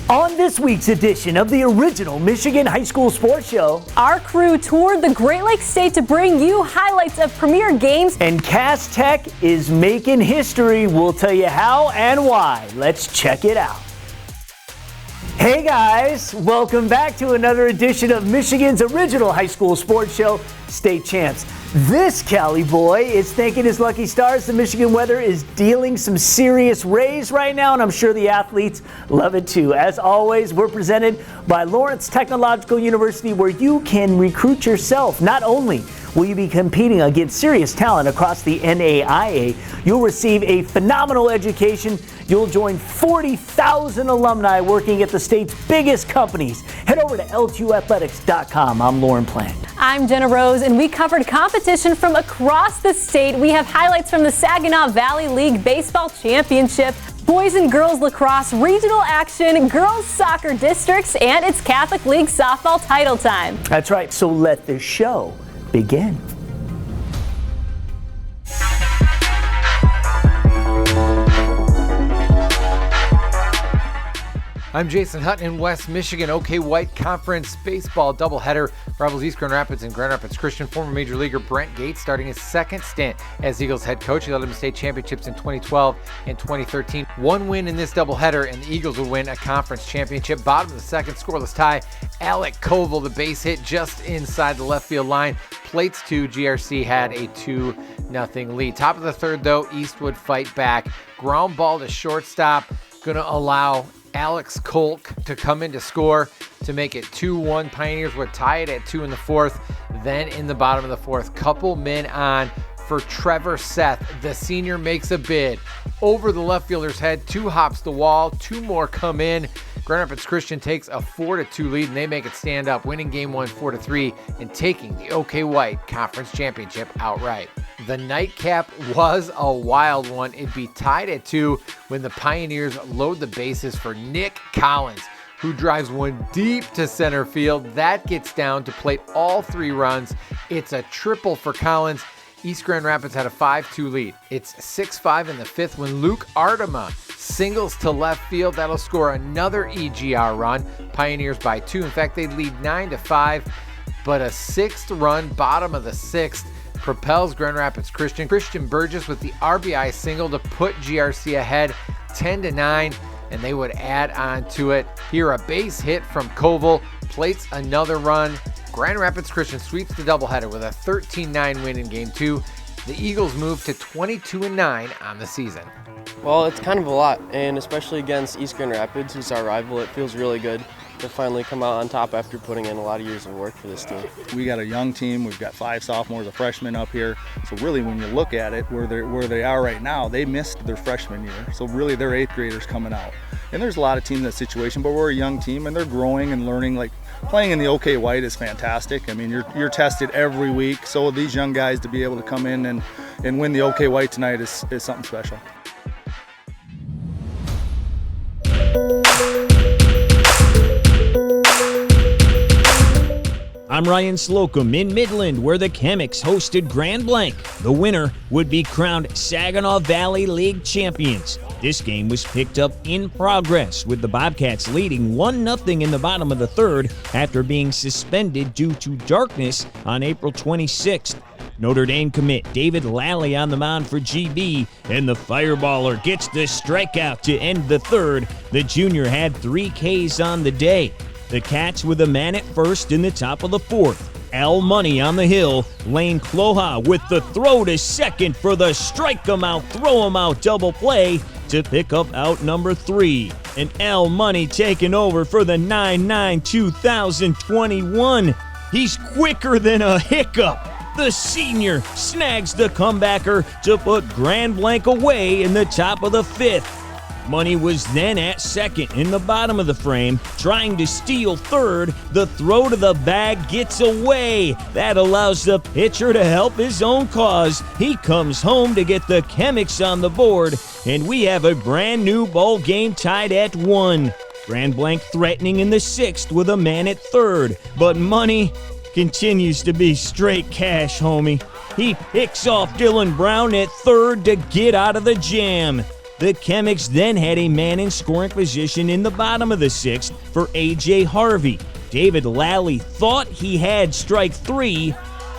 On this week's edition of the original Michigan High School Sports Show, our crew toured the Great Lakes State to bring you highlights of premier games. And Cass Tech is making history. We'll tell you how and why. Let's check it out. Hey guys, welcome back to another edition of Michigan's original high school sports show, State Champs. This Cali boy is thanking his lucky stars. The Michigan weather is dealing some serious rays right now, and I'm sure the athletes love it too. As always, we're presented by Lawrence Technological University, where you can recruit yourself. Not only will you be competing against serious talent across the NAIA, you'll receive a phenomenal education. You'll join 40,000 alumni working at the state's biggest companies. Head over to l2athletics.com. I'm Lorne Plant. I'm Genna Rose, and we covered competition from across the state. We have highlights from the Saginaw Valley League Baseball Championship, boys and girls lacrosse regional action, girls soccer districts, and it's Catholic League softball title time. That's right, so let the show begin. I'm Jason Hutton in West Michigan. OK White Conference baseball doubleheader rivals East Grand Rapids and Grand Rapids Christian. Former Major Leaguer Brent Gates starting his second stint as Eagles head coach. He led them to state championships in 2012 and 2013. One win in this doubleheader and the Eagles would win a conference championship. Bottom of the second, scoreless tie. Alec Koval, the base hit just inside the left field line. Plates 2, GRC had a 2-0 lead. Top of the third, though, East would fight back. Ground ball to shortstop, gonna allow Alex Kolk to come in to score to make it 2-1. Pioneers would tie it at 2 in the fourth. Then in the bottom of the fourth, couple men on for Trevor Seth. The senior makes a bid over the left fielder's head, 2 hops the wall, 2 more come in. Grand Rapids Christian takes a 4-2 lead, and they make it stand up, winning game 1 4-3 and taking the OK White Conference Championship outright. The nightcap was a wild one. It'd be tied at 2 when the Pioneers load the bases for Nick Collins, who drives one deep to center field. That gets down to plate all 3 runs. It's a triple for Collins. East Grand Rapids had a 5-2 lead. It's 6-5 in the 5th when Luke Artema singles to left field. That'll score another EGR run. Pioneers by 2. In fact, they lead 9-5, but a 6th run, bottom of the 6th, propels Grand Rapids Christian. Christian Burgess with the RBI single to put GRC ahead 10-9, and they would add on to it. Here, a base hit from Koval plates another run. Grand Rapids Christian sweeps the doubleheader with a 13-9 win in Game 2. The Eagles move to 22-9 on the season. Well, it's kind of a lot, and especially against East Grand Rapids, who's our rival, it feels really good to finally come out on top after putting in a lot of years of work for this team. We got a young team. We've got 5 sophomores, a freshman up here. So really, when you look at it, where they are right now, they missed their freshman year. So really, they're 8th graders coming out. And there's a lot of teams in that situation, but we're a young team, and they're growing and learning. Like, playing in the OK White is fantastic. I mean, you're tested every week. So these young guys to be able to come in and win the OK White tonight is something special. I'm Ryan Slocum in Midland, where the CHEMICS hosted Grand Blanc. The winner would be crowned Saginaw Valley League champions. This game was picked up in progress, with the Bobcats leading 1-0 in the bottom of the third after being suspended due to darkness on April 26th. Notre Dame commit David Lally on the mound for GB, and the fireballer gets the strikeout to end the third. The junior had 3 Ks on the day. The Cats with a man at first in the top of the fourth. Al Money on the hill. Lane Cloha with the throw to second for the strike 'em out, throw 'em out double play to pick up out number 3. And Al Money taking over for the 9-9 2021. He's quicker than a hiccup. The senior snags the comebacker to put Grand Blanc away in the top of the 5th. Money was then at second in the bottom of the frame, trying to steal third. The throw to the bag gets away. That allows the pitcher to help his own cause. He comes home to get the CHEMICS on the board, and we have a brand new ball game tied at 1. Grand Blanc threatening in the 6th with a man at third, but Money continues to be straight cash, homie. He picks off Dylan Brown at third to get out of the jam. The CHEMICS then had a man in scoring position in the bottom of the 6th for A.J. Harvey. David Lally thought he had strike 3,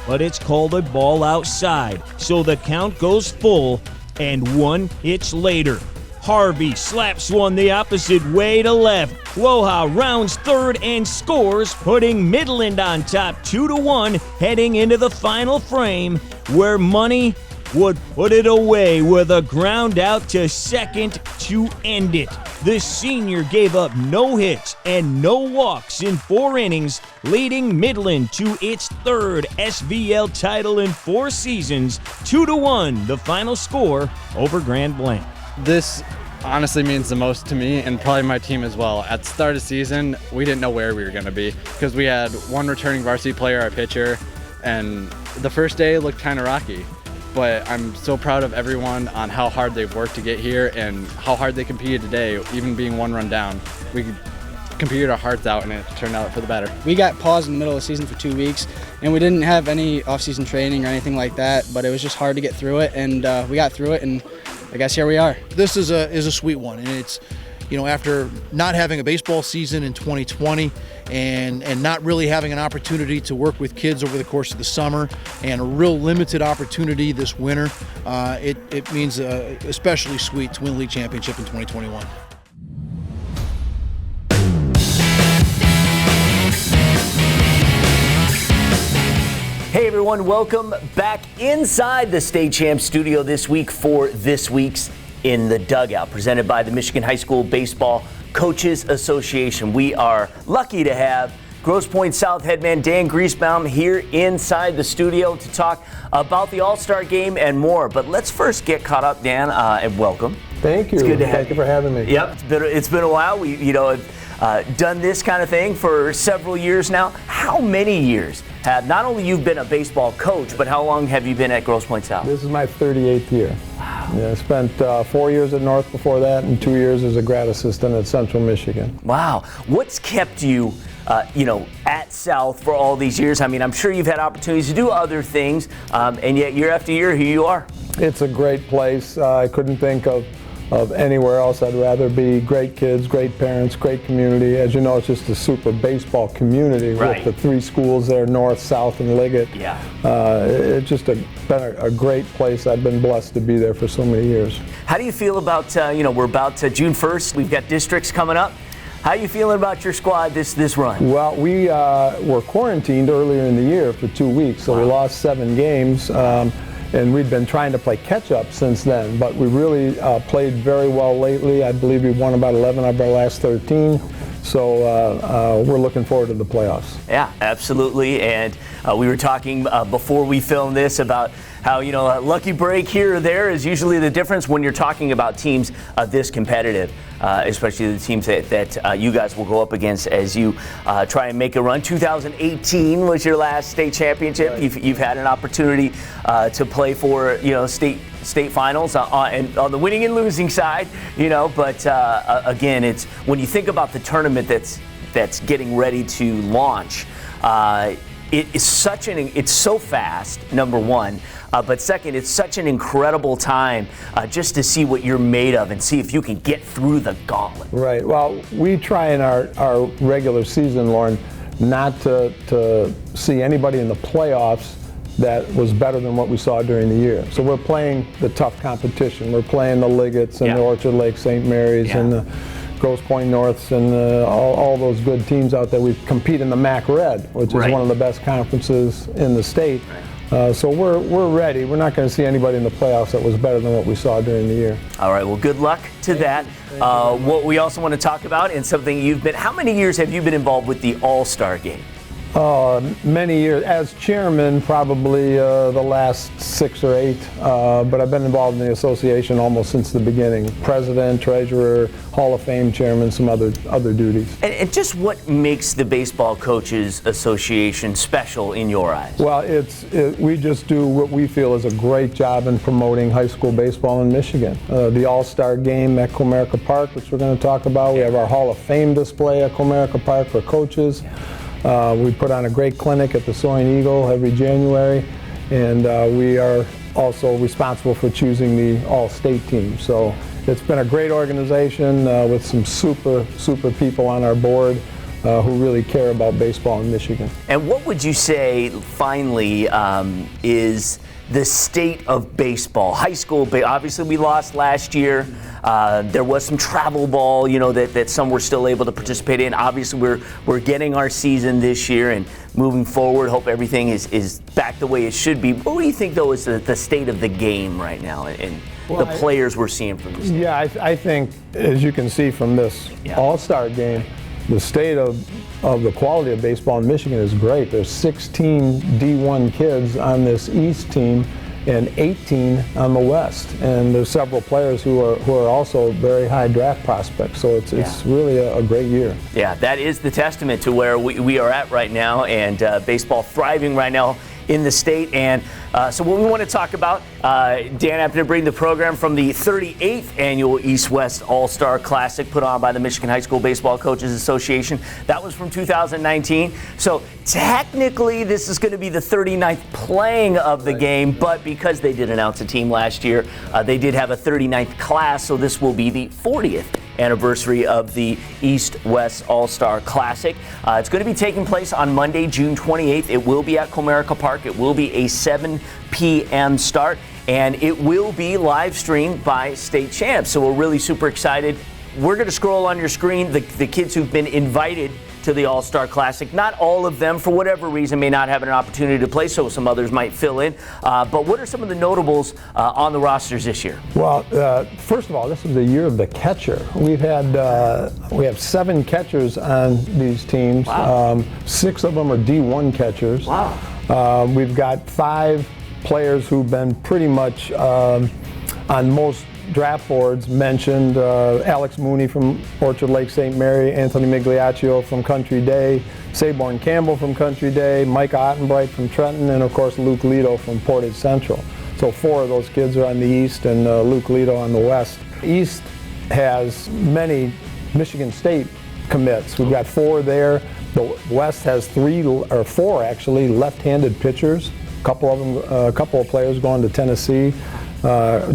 but it's called a ball outside, so the count goes full, and 1 pitch later, Harvey slaps one the opposite way to left. Woha rounds third and scores, putting Midland on top 2-1, heading into the final frame, where Money would put it away with a ground out to second to end it. The senior gave up no hits and no walks in 4 innings, leading Midland to its 3rd SVL title in 4 seasons, 2-1, the final score over Grand Blanc. This honestly means the most to me and probably my team as well. At the start of the season, we didn't know where we were going to be because we had 1 returning varsity player, our pitcher, and the first day looked kind of rocky. But I'm so proud of everyone on how hard they've worked to get here and how hard they competed today, even being 1 run down. We competed our hearts out and it turned out for the better. We got paused in the middle of the season for 2 weeks and we didn't have any off-season training or anything like that, but it was just hard to get through it, and we got through it, and I guess here we are. This is a sweet one, and it's, you know, after not having a baseball season in 2020 and not really having an opportunity to work with kids over the course of the summer and a real limited opportunity this winter, it means especially sweet to win the league championship in 2021. Hey everyone, welcome back inside the State Champ studio this week for this week's In the Dugout, presented by the Michigan High School Baseball Coaches Association. We are lucky to have Grosse Pointe South headman Dan Griesbaum here inside the studio to talk about the All-Star Game and more. But let's first get caught up, Dan, and welcome. Thank you. It's good to have Thank you for having me. Yep, it's been a while. We, done this kind of thing for several years now. How many years have not only you've been a baseball coach, but how long have you been at Grosse Pointe South? This is my 38th year. Wow. Yeah, I spent 4 years at North before that and 2 years as a grad assistant at Central Michigan. Wow. What's kept you, at South for all these years? I mean, I'm sure you've had opportunities to do other things, and yet year after year, here you are. It's a great place. I couldn't think of anywhere else. I'd rather be. Great kids, great parents, great community. As you know, it's just a super baseball community, right, with the 3 schools there, North, South, and Liggett. Yeah. It's just been a great place. I've been blessed to be there for so many years. How do you feel about, we're about June 1st. We've got districts coming up. How are you feeling about your squad this run? Well, we were quarantined earlier in the year for 2 weeks, so we lost 7 games. And we'd been trying to play catch-up since then, but we really played very well lately. I believe we've won about 11 of our last 13, so we're looking forward to the playoffs. Yeah, absolutely, and we were talking before we filmed this about how, a lucky break here or there is usually the difference when you're talking about teams this competitive, especially the teams that you guys will go up against as you try and make a run. 2018 was your last state championship. Right. You've had an opportunity to play for, state finals on the winning and losing side, but again, it's when you think about the tournament that's getting ready to launch, it's so fast, number one. But second, it's such an incredible time just to see what you're made of and see if you can get through the gauntlet. Right. Well, we try in our regular season, Lorne, not to see anybody in the playoffs that was better than what we saw during the year. So we're playing the tough competition. We're playing the Liggetts and the Orchard Lake St. Mary's and the Grosse Pointe Norths and all those good teams out there. We compete in the MAC Red, which is one of the best conferences in the state. So we're ready. We're not going to see anybody in the playoffs that was better than what we saw during the year. All right. Well, good luck to that. What we also want to talk about, and something how many years have you been involved with the All-Star Game? Many years. As chairman, probably the last 6 or 8, but I've been involved in the association almost since the beginning. President, treasurer, Hall of Fame chairman, some other duties. And just what makes the Baseball Coaches Association special in your eyes? Well, we just do what we feel is a great job in promoting high school baseball in Michigan. The All-Star Game at Comerica Park, which we're going to talk about. We have our Hall of Fame display at Comerica Park for coaches. We put on a great clinic at the Soaring Eagle every January, and we are also responsible for choosing the all-state team. So it's been a great organization with some super people on our board who really care about baseball in Michigan. And what would you say, finally, is the state of baseball? High school, obviously we lost last year. There was some travel ball, that some were still able to participate in. Obviously, we're getting our season this year and moving forward. Hope everything is back the way it should be. What do you think, though, is the state of the game right now and the players we're seeing from this? Yeah, I think, as you can see from this All-Star game, the state of the quality of baseball in Michigan is great. There's 16 D1 kids on this East team and 18 on the West, and there's several players who are also very high draft prospects. So it's really a great year. Yeah, that is the testament to where we are at right now, and baseball thriving right now in the state. And so what we want to talk about, Dan happened to bring the program from the 38th annual East-West All-Star Classic put on by the Michigan High School Baseball Coaches Association. That was from 2019. So technically this is going to be the 39th playing of the game, but because they did announce a team last year, they did have a 39th class, so this will be the 40th anniversary of the East-West All-Star Classic. It's going to be taking place on Monday, June 28th. It will be at Comerica Park. It will be a 7 p.m. start, and it will be live streamed by state champs. So we're really super excited. We're going to scroll on your screen the kids who've been invited to the All-Star Classic. Not all of them, for whatever reason, may not have an opportunity to play, so some others might fill in. But what are some of the notables on the rosters this year? Well, first of all, this is the year of the catcher. We have 7 catchers on these teams. Wow. 6 of them are D1 catchers. Wow. We've got 5 players who've been pretty much on most draft boards mentioned. Alex Mooney from Orchard Lake St. Mary, Anthony Migliaccio from Country Day, Saborn Campbell from Country Day, Mike Ottenbright from Trenton, and of course Luke Lido from Portage Central. So 4 of those kids are on the East and Luke Lido on the West. East has many Michigan State commits. We've got 4 there. The West has 4 actually left-handed pitchers. A couple of players going to Tennessee.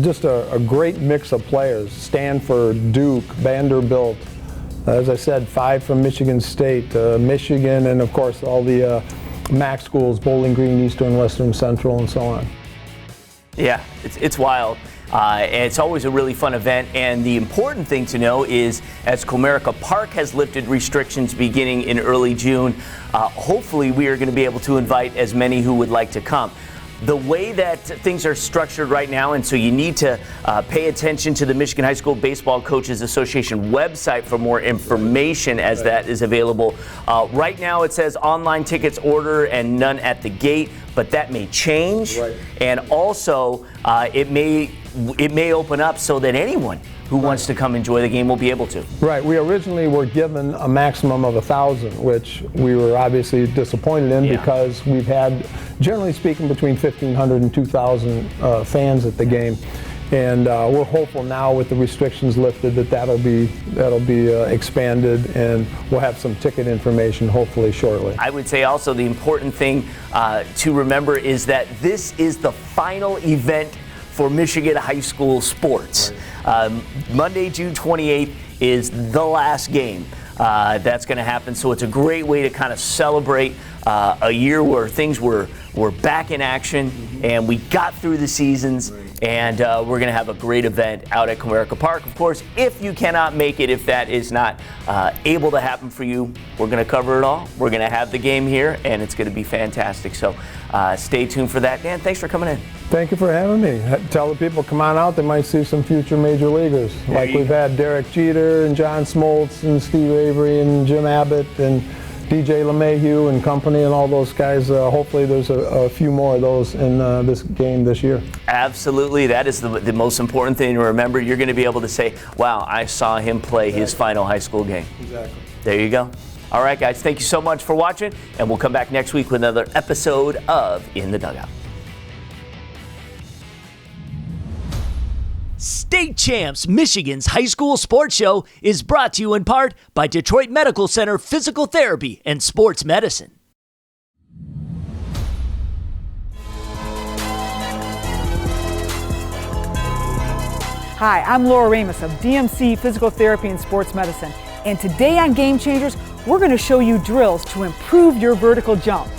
Just a great mix of players. Stanford, Duke, Vanderbilt. As I said, 5 from Michigan State, Michigan, and of course all the MAC schools, Bowling Green, Eastern, Western, Central, and so on. Yeah, it's wild. And it's always a really fun event, and the important thing to know is as Comerica Park has lifted restrictions beginning in early June, hopefully we are going to be able to invite as many who would like to come. The way that things are structured right now, and so you need to pay attention to the Michigan High School Baseball Coaches Association website for more information as that is available. Right now it says online tickets order and none at the gate, but that may change. Right. And also it may open up so that anyone who wants to come enjoy the game will be able to. Right. We originally were given a maximum of 1,000, which we were obviously disappointed in because we've had, generally speaking, between 1,500 and 2,000 fans at the game. And we're hopeful now with the restrictions lifted that'll be expanded, and we'll have some ticket information hopefully shortly. I would say also the important thing to remember is that this is the final event for Michigan high school sports. Monday, June 28th is the last game that's going to happen. So it's a great way to kind of celebrate a year where things were back in action and we got through the seasons, and we're going to have a great event out at Comerica Park. Of course, if you cannot make it, if that is not able to happen for you, we're going to cover it all. We're going to have the game here, and it's going to be fantastic. So stay tuned for that. Dan, thanks for coming in. Thank you for having me. Tell the people, come on out. They might see some future major leaguers. Like we've had Derek Jeter and John Smoltz and Steve Avery and Jim Abbott and DJ LeMahieu and company and all those guys. Hopefully there's a few more of those in this game this year. Absolutely. That is the most important thing to remember. You're going to be able to say, wow, I saw him play his final high school game. Exactly. There you go. All right, guys, thank you so much for watching, and we'll come back next week with another episode of In the Dugout. State Champs, Michigan's high school sports show, is brought to you in part by Detroit Medical Center Physical Therapy and Sports Medicine. Hi, I'm Laura Ramus of DMC Physical Therapy and Sports Medicine, and today on Game Changers, we're going to show you drills to improve your vertical jump.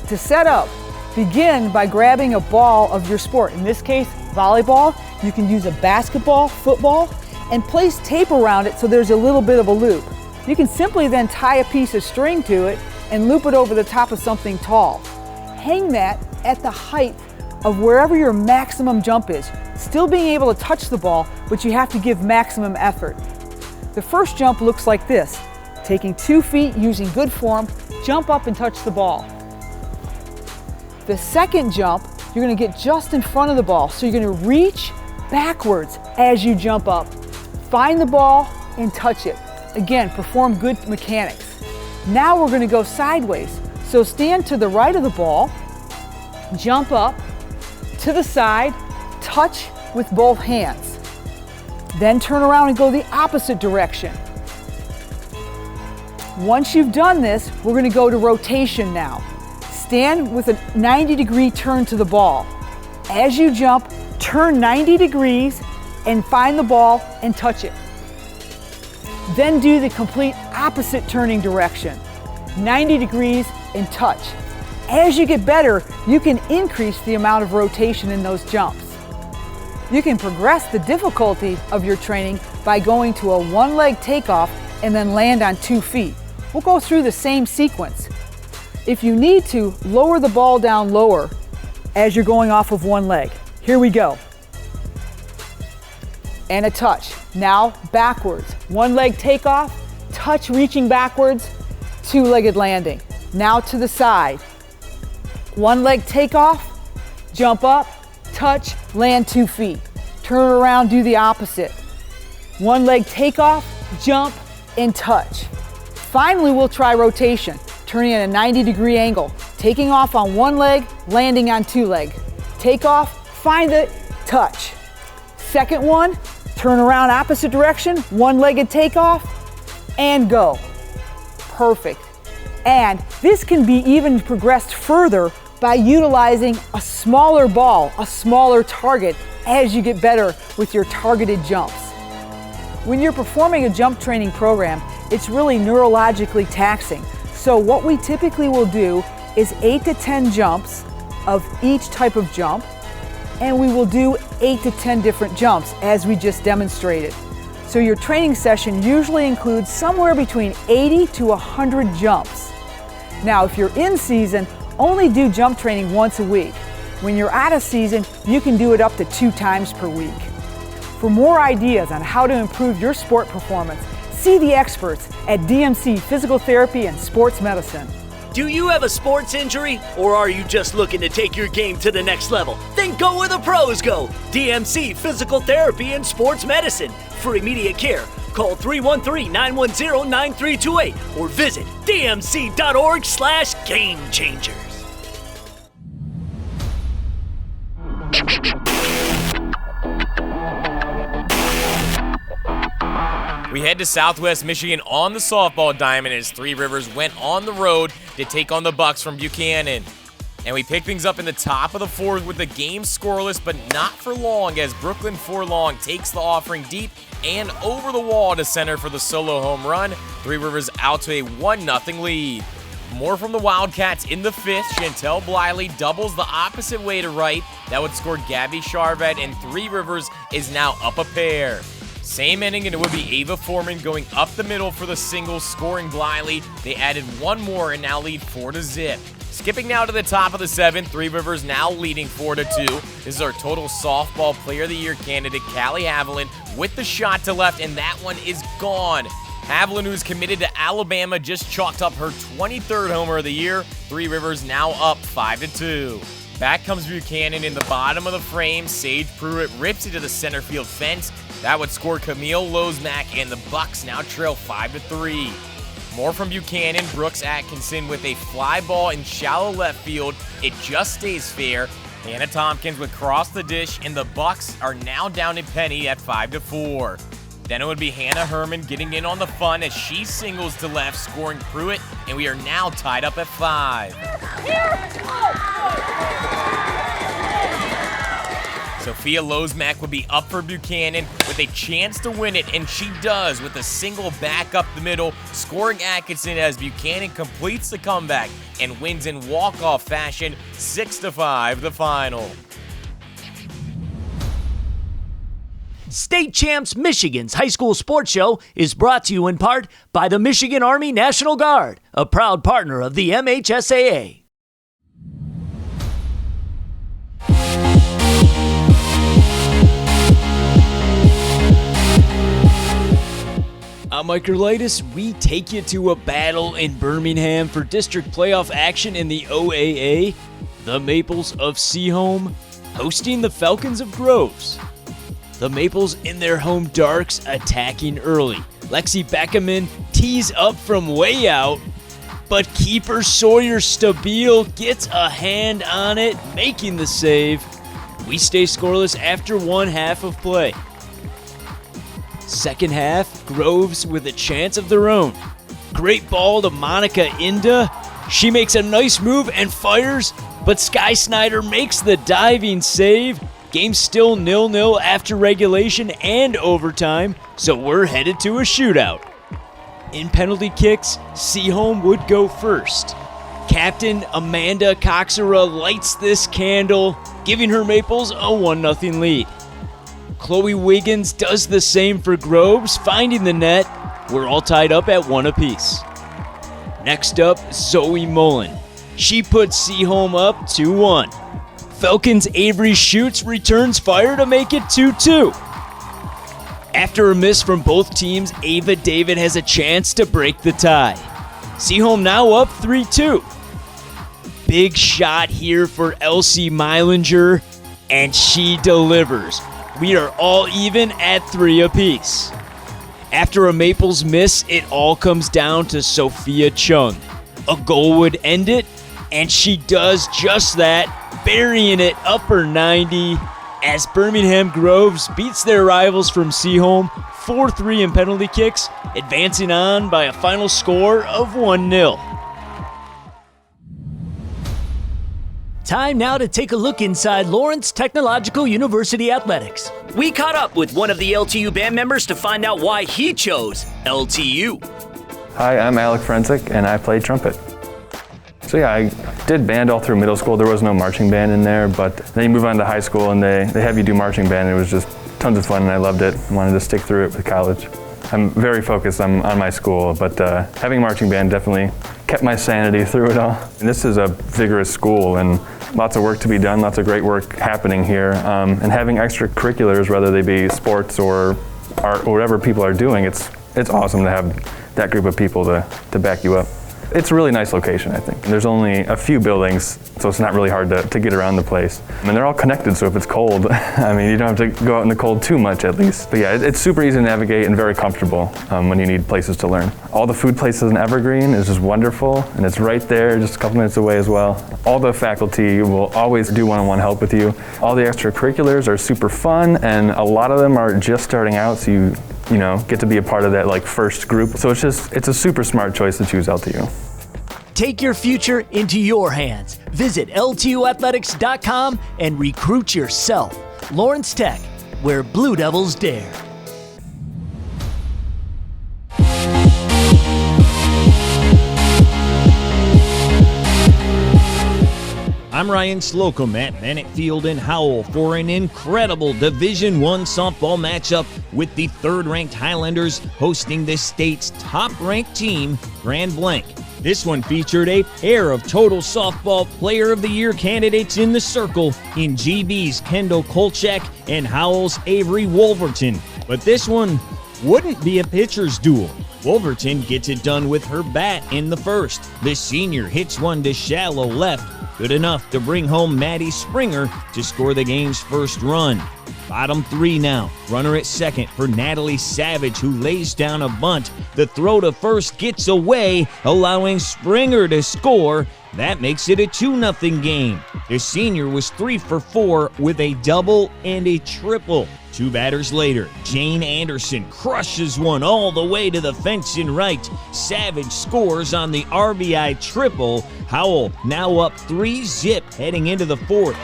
To set up, begin by grabbing a ball of your sport, in this case, volleyball. You can use a basketball, football, and place tape around it so there's a little bit of a loop. You can simply then tie a piece of string to it and loop it over the top of something tall. Hang that at the height of wherever your maximum jump is, still being able to touch the ball, but you have to give maximum effort. The first jump looks like this. Taking 2 feet, using good form, jump up and touch the ball. The second jump, you're going to get just in front of the ball, so you're going to reach backwards as you jump up. Find the ball and touch it. Again, perform good mechanics. Now we're going to go sideways. So stand to the right of the ball, jump up, to the side, touch with both hands. Then turn around and go the opposite direction. Once you've done this, we're going to go to rotation now. Stand with a 90-degree turn to the ball. As you jump, turn 90 degrees and find the ball and touch it. Then do the complete opposite turning direction. 90 degrees and touch. As you get better, you can increase the amount of rotation in those jumps. You can progress the difficulty of your training by going to a one-leg takeoff and then land on 2 feet. We'll go through the same sequence. If you need to, lower the ball down lower as you're going off of one leg. Here we go. And a touch. Now backwards. One leg takeoff, touch reaching backwards, two-legged landing. Now to the side. One leg takeoff, jump up, touch, land 2 feet. Turn around, do the opposite. One leg takeoff, jump, and touch. Finally, we'll try rotation, turning at a 90-degree angle, taking off on one leg, landing on two leg. Take off, find it, touch. Second one, turn around opposite direction, one-legged takeoff, and go. Perfect. And this can be even progressed further by utilizing a smaller ball, a smaller target, as you get better with your targeted jumps. When you're performing a jump training program, it's really neurologically taxing. So what we typically will do is 8 to 10 jumps of each type of jump, and we will do 8 to 10 different jumps as we just demonstrated. So your training session usually includes somewhere between 80 to 100 jumps. Now, if you're in season, only do jump training once a week. When you're out of season, you can do it up to 2 times per week. For more ideas on how to improve your sport performance, see the experts at DMC Physical Therapy and Sports Medicine. Do you have a sports injury, or are you just looking to take your game to the next level? Then go where the pros go. DMC Physical Therapy and Sports Medicine. For immediate care, call 313-910-9328 or visit dmc.org/gamechangers. We head to Southwest Michigan on the softball diamond as Three Rivers went on the road to take on the Bucks from Buchanan. And we pick things up in the top of the fourth with the game scoreless, but not for long as Brooklyn Forlong takes the offering deep and over the wall to center for the solo home run. Three Rivers out to a 1-0 lead. More from the Wildcats in the fifth. Chantel Bliley doubles the opposite way to right. That would score Gabby Charvet, and Three Rivers is now up a pair. Same inning, and it would be Ava Foreman going up the middle for the single, scoring Bliley. They added one more and now lead 4-0. Skipping now to the top of the seventh, Three Rivers now leading 4-2. This is our total softball player of the year candidate, Callie Haviland, with the shot to left, and that one is gone. Haviland, who's committed to Alabama, just chalked up her 23rd homer of the year. Three Rivers now up 5-2. Back comes Buchanan in the bottom of the frame. Sage Pruitt rips it to the center field fence. That would score Camille Lozmack, and the Bucks now trail 5-3. More from Buchanan. Brooks Atkinson with a fly ball in shallow left field. It just stays fair. Hannah Tompkins would cross the dish, and the Bucks are now down in Penny at 5-4. Then it would be Hannah Herman getting in on the fun as she singles to left, scoring Pruitt, and we are now tied up at 5. So Sophia Losmack would be up for Buchanan with a chance to win it, and she does with a single back up the middle, scoring Atkinson as Buchanan completes the comeback and wins in walk-off fashion, 6-5 the final. State Champs Michigan's high school sports show is brought to you in part by the Michigan Army National Guard, a proud partner of the MHSAA. On Microlitis, we take you to a battle in Birmingham for district playoff action in the OAA. The Maples of Seaholm hosting the Falcons of Groves. The Maples in their home darks attacking early. Lexi Beckerman tees up from way out, but keeper Sawyer Stabile gets a hand on it, making the save. We stay scoreless after one half of play. Second half, Groves with a chance of their own. Great ball to Monica Inda. She makes a nice move and fires, but Sky Snyder makes the diving save. Game still 0-0 after regulation and overtime, so we're headed to a shootout. In penalty kicks, Seaholm would go first. Captain Amanda Coxera lights this candle, giving her Maples a 1-0 lead. Chloe Wiggins does the same for Groves, finding the net. We're all tied up at 1 apiece. Next up, Zoe Mullen. She puts Seaholm up 2-1. Falcons' Avery Schutz returns fire to make it 2-2. After a miss from both teams, Ava David has a chance to break the tie. Seaholm now up 3-2. Big shot here for Elsie Meilinger, and she delivers. We are all even at 3 apiece. After a Maples miss, it all comes down to Sophia Chung. A goal would end it, and she does just that, burying it upper 90 as Birmingham Groves beats their rivals from Seaholm 4-3 in penalty kicks, advancing on by a final score of 1-0. Time now to take a look inside Lawrence Technological University Athletics. We caught up with one of the LTU band members to find out why he chose LTU. Hi, I'm Alec Forensic, and I play trumpet. So yeah, I did band all through middle school. There was no marching band in there, but then you move on to high school and they have you do marching band. It was just tons of fun and I loved it. I wanted to stick through it with college. I'm very focused on my school, but having marching band definitely kept my sanity through it all. And this is a vigorous school and lots of work to be done, lots of great work happening here. And having extracurriculars, whether they be sports or art or whatever people are doing, it's awesome to have that group of people to back you up. It's a really nice location, I think. There's only a few buildings, so it's not really hard to get around the place. And they're all connected, so if it's cold, I mean, you don't have to go out in the cold too much at least. But yeah, it's super easy to navigate and very comfortable when you need places to learn. All the food places in Evergreen is just wonderful, and it's right there, just a couple minutes away as well. All the faculty will always do one-on-one help with you. All the extracurriculars are super fun, and a lot of them are just starting out, so you know, get to be a part of that like first group. So it's a super smart choice to choose LTU. Take your future into your hands. Visit LTUathletics.com and recruit yourself. Lawrence Tech, where Blue Devils dare. I'm Ryan Slocum at Bennett Field in Howell for an incredible Division I softball matchup with the third-ranked Highlanders hosting the state's top-ranked team, Grand Blanc. This one featured a pair of total softball player of the year candidates in the circle in GB's Kendall Kolchak and Howell's Avery Wolverton. But this one wouldn't be a pitcher's duel. Wolverton gets it done with her bat in the first. The senior hits one to shallow left, good enough to bring home Maddie Springer to score the game's first run. Bottom three now. Runner at second for Natalie Savage, who lays down a bunt. The throw to first gets away, allowing Springer to score. That makes it a 2-0 game. The senior was 3 for 4 with a double and a triple. Two batters later, Jane Anderson crushes one all the way to the fence in right. Savage scores on the RBI triple. Howell now up 3-0 heading into the fourth.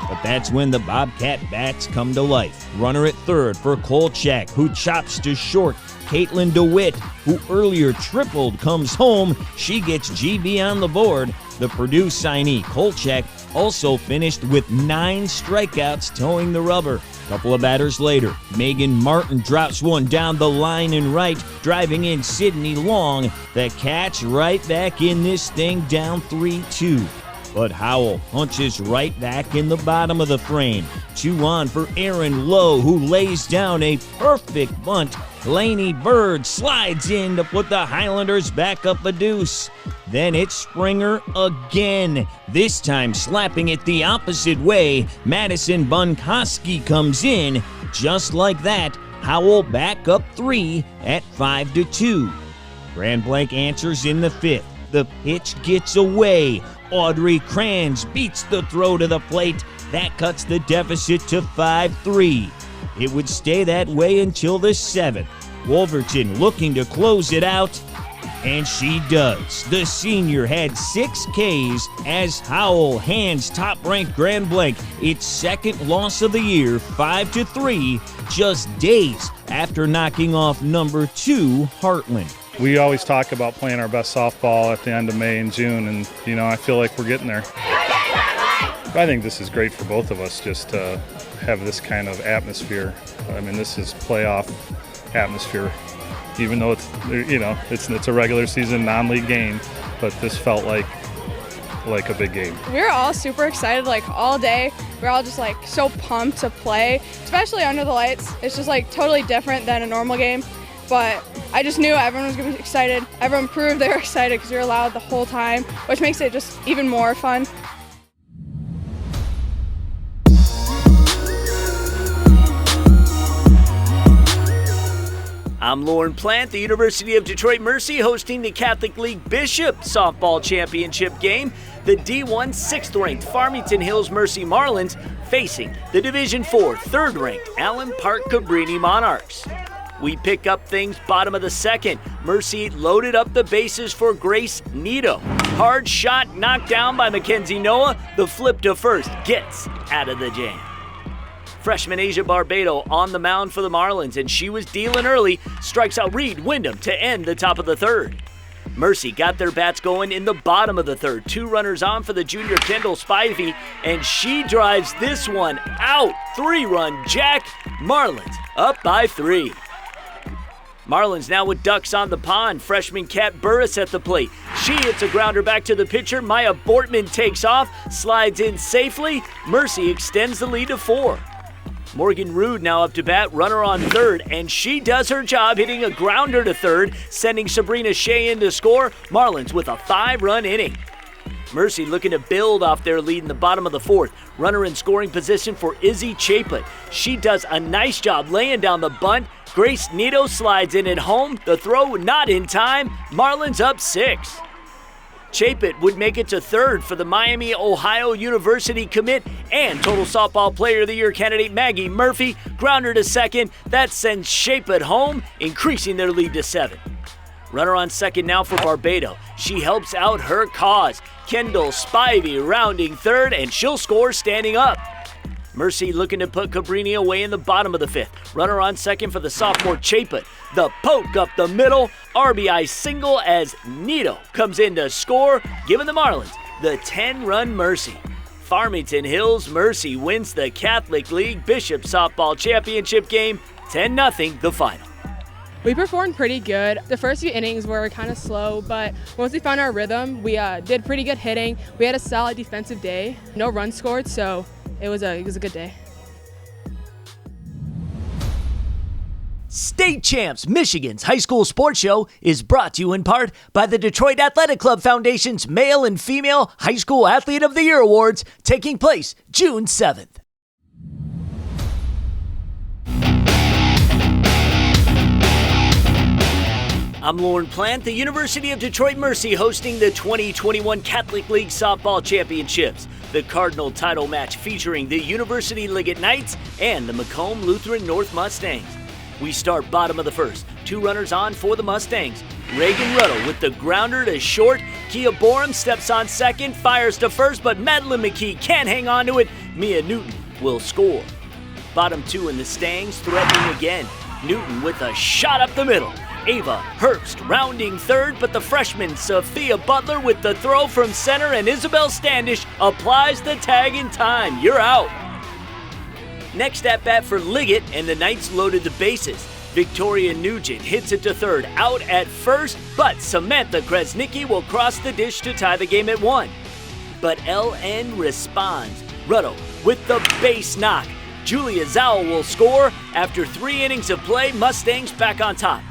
But That's when the Bobcat bats come to life. Runner at third for Kolchak, who chops to short. Caitlin DeWitt, who earlier tripled, comes home. She gets GB on the board. The Purdue signee, Kolchak, also finished with 9 strikeouts, towing the rubber. Couple of batters later, Megan Martin drops one down the line and right, driving in Sydney Long. The catch right back in this thing, down 3-2. But Howell punches right back in the bottom of the frame. 2 on for Aaron Lowe, who lays down a perfect bunt. Lainey Bird slides in to put the Highlanders back up a deuce. Then it's Springer again, this time slapping it the opposite way. Madison Bunkoski comes in. Just like that, Howell back up 3 at 5-2. Grand Blanc answers in the 5th. The pitch gets away. Audrey Kranz beats the throw to the plate. That cuts the deficit to 5-3. It would stay that way until the 7th. Wolverton looking to close it out, and she does. The senior had 6 Ks as Howell hands top-ranked Grand Blanc its 2nd loss of the year, 5-3, just days after knocking off number 2 Heartland. We always talk about playing our best softball at the end of May and June, and I feel like we're getting there. I think this is great for both of us, just to have this kind of atmosphere. I mean, this is playoff atmosphere, even though it's a regular season non-league game, but this felt like a big game. We were all super excited, all day. We're all just so pumped to play, especially under the lights. It's just totally different than a normal game. But I just knew everyone was going to be excited. Everyone proved they were excited because we were loud the whole time, which makes it just even more fun. I'm Lorne Plant, the University of Detroit Mercy, hosting the Catholic League Bishop Softball Championship game. The D1 6th-ranked Farmington Hills Mercy Marlins facing the Division IV 3rd-ranked Allen Park Cabrini Monarchs. We pick up things bottom of the 2nd. Mercy loaded up the bases for Grace Nito. Hard shot knocked down by Mackenzie Noah. The flip to first gets out of the jam. Freshman Asia Barbado on the mound for the Marlins, and she was dealing early. Strikes out Reed Wyndham to end the top of the 3rd. Mercy got their bats going in the bottom of the 3rd. 2 runners on for the junior Kendall Spivey, and she drives this one out. 3-run jack. Marlins up by 3. Marlins now with ducks on the pond. Freshman Kat Burris at the plate. She hits a grounder back to the pitcher. Maya Bortman takes off, slides in safely. Mercy extends the lead to 4. Morgan Rude now up to bat, runner on 3rd, and she does her job hitting a grounder to 3rd, sending Sabrina Shea in to score. Marlins with a 5-run inning. Mercy looking to build off their lead in the bottom of the 4th. Runner in scoring position for Izzy Chaput. She does a nice job laying down the bunt. Grace Nito slides in at home. The throw not in time. Marlins up 6. Chaput would make it to 3rd for the Miami, Ohio University commit and Total Softball Player of the Year candidate Maggie Murphy. Grounder to 2nd. That sends Chaput home, increasing their lead to 7. Runner on 2nd now for Barbado. She helps out her cause. Kendall Spivey rounding 3rd, and she'll score standing up. Mercy looking to put Cabrini away in the bottom of the 5th. Runner on 2nd for the sophomore Chaput. The poke up the middle. RBI single as Nito comes in to score, giving the Marlins the 10-run Mercy. Farmington Hills Mercy wins the Catholic League Bishop Softball Championship game, 10-0 the final. We performed pretty good. The first few innings were kind of slow, but once we found our rhythm, we did pretty good hitting. We had a solid defensive day. No runs scored, so it was a good day. State Champs Michigan's high school sports show is brought to you in part by the Detroit Athletic Club Foundation's Male and Female High School Athlete of the Year Awards, taking place June 7th. I'm Lorne Plant, the University of Detroit Mercy, hosting the 2021 Catholic League Softball Championships, the Cardinal title match featuring the University Liggett Knights and the Macomb Lutheran North Mustangs. We start bottom of the 1st. 2 runners on for the Mustangs. Reagan Ruddle with the grounder to short. Kia Borum steps on 2nd, fires to 1st, but Madeline McKee can't hang on to it. Mia Newton will score. Bottom two in the stands threatening again. Newton with a shot up the middle. Ava Herbst rounding third, but the freshman Sophia Butler with the throw from center, and Isabel Standish applies the tag in time. You're out. Next at bat for Liggett, and the Knights loaded the bases. Victoria Nugent hits it to third, out at first, but Samantha Kresnicki will cross the dish to tie the game at 1. But LN responds. Rutto with the base knock. Julia Zowell will score. After 3 innings of play, Mustangs back on top.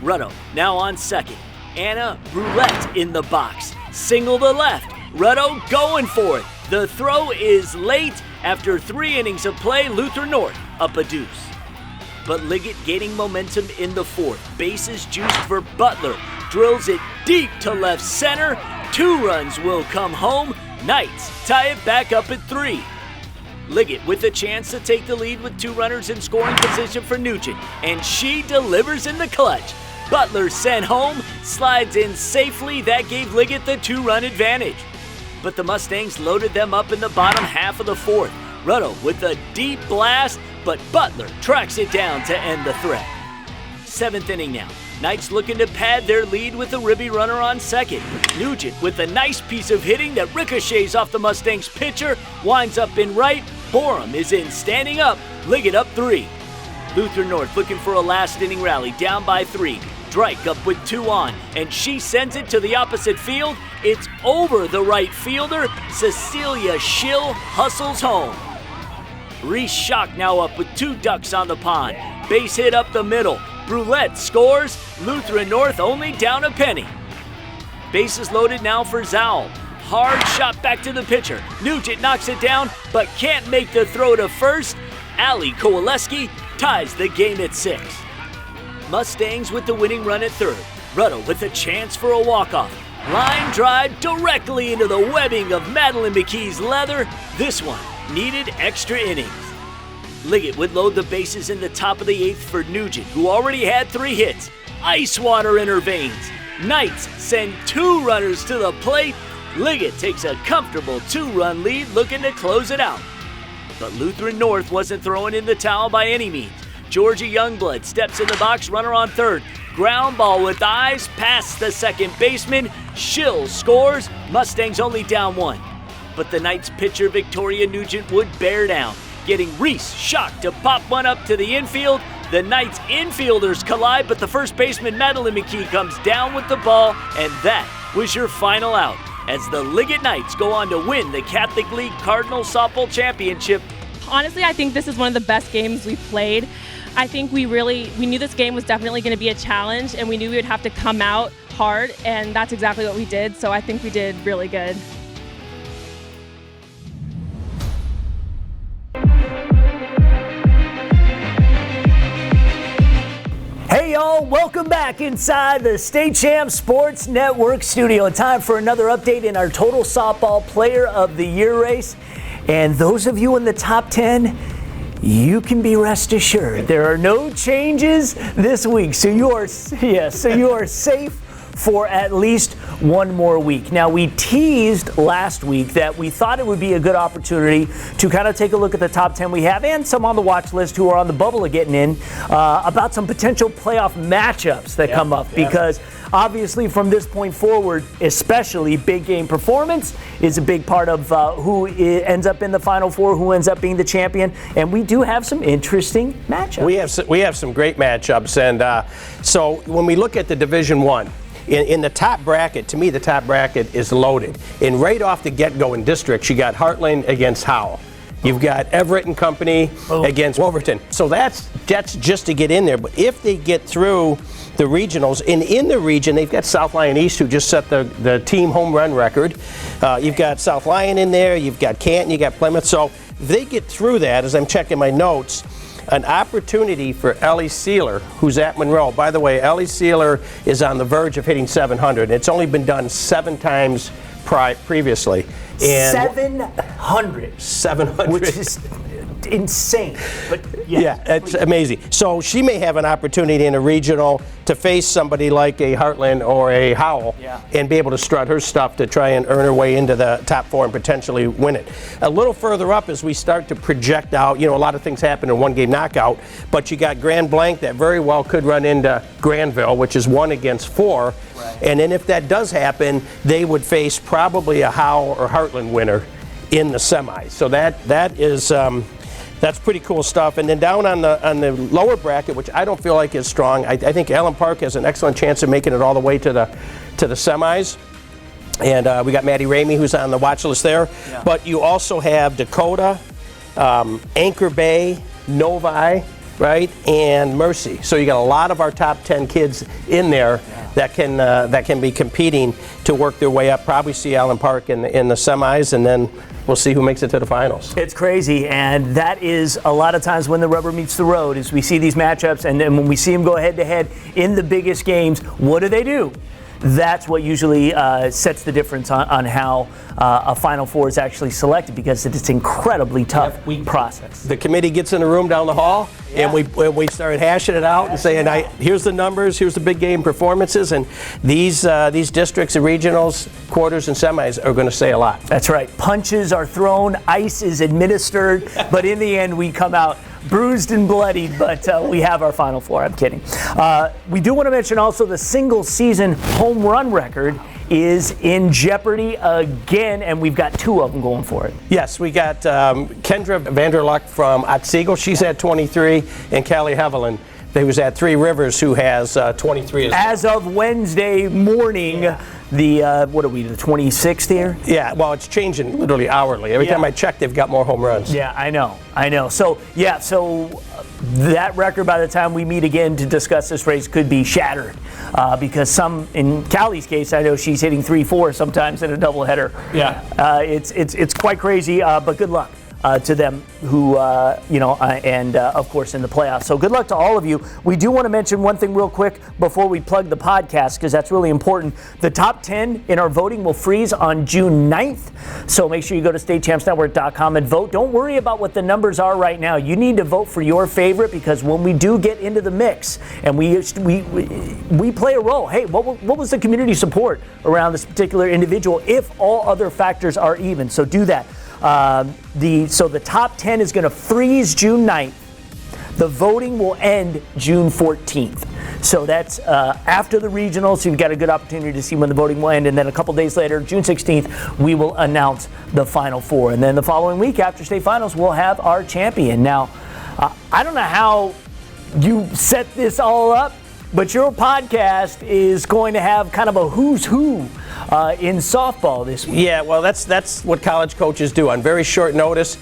Rutto now on second. Anna Roulette in the box. Single to left. Rutto going for it. The throw is late. After 3 innings of play, Lutheran North up a deuce. But Liggett gaining momentum in the 4th. Bases juiced for Butler. Drills it deep to left center. 2 runs will come home. Knights tie it back up at 3. Liggett with a chance to take the lead with 2 runners in scoring position for Nugent, and she delivers in the clutch. Butler sent home, slides in safely. That gave Liggett the 2-run advantage. But the Mustangs loaded them up in the bottom half of the 4th. Rutto with a deep blast, but Butler tracks it down to end the threat. 7th inning now. Knights looking to pad their lead with a ribby runner on second. Nugent with a nice piece of hitting that ricochets off the Mustangs pitcher, winds up in right. Borum is in standing up. Liggett up 3. Lutheran North looking for a last inning rally, down by 3. Drake up with 2 on, and she sends it to the opposite field. It's over the right fielder. Cecilia Schill hustles home. Reese Schock now up with 2 ducks on the pond. Base hit up the middle. Brulette scores. Lutheran North only down a penny. Bases loaded now for Zowell. Hard shot back to the pitcher. Nugent knocks it down, but can't make the throw to first. Allie Kowaleski ties the game at 6. Mustangs with the winning run at third. Rutto with a chance for a walk-off. Line drive directly into the webbing of Madeline McKee's leather. This one needed extra innings. Liggett would load the bases in the top of the 8th for Nugent, who already had 3 hits. Ice water in her veins. Knights send 2 runners to the plate. Liggett takes a comfortable 2-run lead, looking to close it out. But Lutheran North wasn't throwing in the towel by any means. Georgia Youngblood steps in the box, runner on third. Ground ball with eyes, past the second baseman. Schill scores. Mustangs only down 1. But the Knights pitcher Victoria Nugent would bear down, getting Reese Schock to pop one up to the infield. The Knights infielders collide, but the first baseman Madeline McKee comes down with the ball, and that was your final out, as the Liggett Knights go on to win the Catholic League Cardinal Softball Championship. Honestly, I think this is one of the best games we've played. I think we knew this game was definitely going to be a challenge, and we knew we would have to come out hard, and that's exactly what we did, so I think we did really good. Hey y'all, welcome back inside the State Champ Sports Network studio. Time for another update in our Total Softball Player of the Year race. And those of you in the top 10, you can be rest assured there are no changes this week. So you are safe for at least one more week. Now, we teased last week that we thought it would be a good opportunity to kind of take a look at the top 10 we have and some on the watch list who are on the bubble of getting in about some potential playoff matchups that come up because obviously from this point forward, especially big game performance is a big part of who ends up in the Final Four, who ends up being the champion, and we do have some interesting matchups. We have some great matchups, and so when we look at the Division I, in the top bracket, to me, the top bracket is loaded. And right off the get-go in districts, you got Heartland against Howell. You've got Everett and Company against Wolverton. So that's just to get in there. But if they get through the regionals, and in the region, they've got South Lyon East, who just set the team home run record. You've got South Lyon in there. You've got Canton. You got Plymouth. So if they get through that, as I'm checking my notes, an opportunity for Ellie Sealer, who's at Monroe. By the way, Ellie Sealer is on the verge of hitting 700. It's only been done 7 times previously. And 700. 700. Which is insane. But yeah, it's amazing. So she may have an opportunity in a regional to face somebody like a Heartland or a Howell and be able to strut her stuff to try and earn her way into the top 4 and potentially win it. A little further up as we start to project out, a lot of things happen in one game knockout, but you got Grand Blanc that very well could run into Granville, which is 1 against 4. Right. And then if that does happen, they would face probably a Howell or Heartland winner in the semis. So that is that's pretty cool stuff. And then down on the lower bracket, which I don't feel like is strong, I think Allen Park has an excellent chance of making it all the way to the semis. And we got Maddie Ramey, who's on the watch list there. Yeah. But you also have Dakota, Anchor Bay, Novi, right, and Mercy. So you got a lot of our top 10 kids in there that can be competing to work their way up. Probably see Allen Park in the semis, and then we'll see who makes it to the finals. It's crazy, and that is a lot of times when the rubber meets the road, is we see these matchups, and then when we see them go head-to-head in the biggest games, what do? That's what usually sets the difference on how a Final Four is actually selected, because it's an incredibly tough process. The committee gets in the room down the hall, and we start hashing it out and saying, here's the numbers, here's the big game performances, and these districts and regionals, quarters and semis are going to say a lot. That's right. Punches are thrown, ice is administered, but in the end we come out bruised and bloodied, but we have our Final Four. I'm kidding. We do want to mention also the single season home run record is in jeopardy again, and we've got 2 of them going for it. Yes, we got Kendra Vanderluck from Otsego. She's at 23, and Callie Hevelin, who was at Three Rivers, who has 23 as of Wednesday morning. The what are we, the 26th here? Yeah, well, it's changing literally hourly. Every time I check, they've got more home runs. Yeah, I know. So that record, by the time we meet again to discuss this race, could be shattered because some, in Callie's case, I know she's hitting 3-4 sometimes in a doubleheader. Yeah, it's quite crazy, but good luck to them who, and of course in the playoffs. So good luck to all of you. We do want to mention one thing real quick before we plug the podcast, because that's really important. The top 10 in our voting will freeze on June 9th. So make sure you go to statechampsnetwork.com and vote. Don't worry about what the numbers are right now. You need to vote for your favorite, because when we do get into the mix and we play a role, hey, what was the community support around this particular individual if all other factors are even? So do that. So the top 10 is going to freeze June 9th. The voting will end June 14th. So that's after the regionals, so you've got a good opportunity to see when the voting will end. And then a couple days later, June 16th, we will announce the Final Four. And then the following week, after state finals, we'll have our champion. Now, I don't know how you set this all up, but your podcast is going to have kind of a who's who in softball this week. Yeah, well, that's what college coaches do. On very short notice,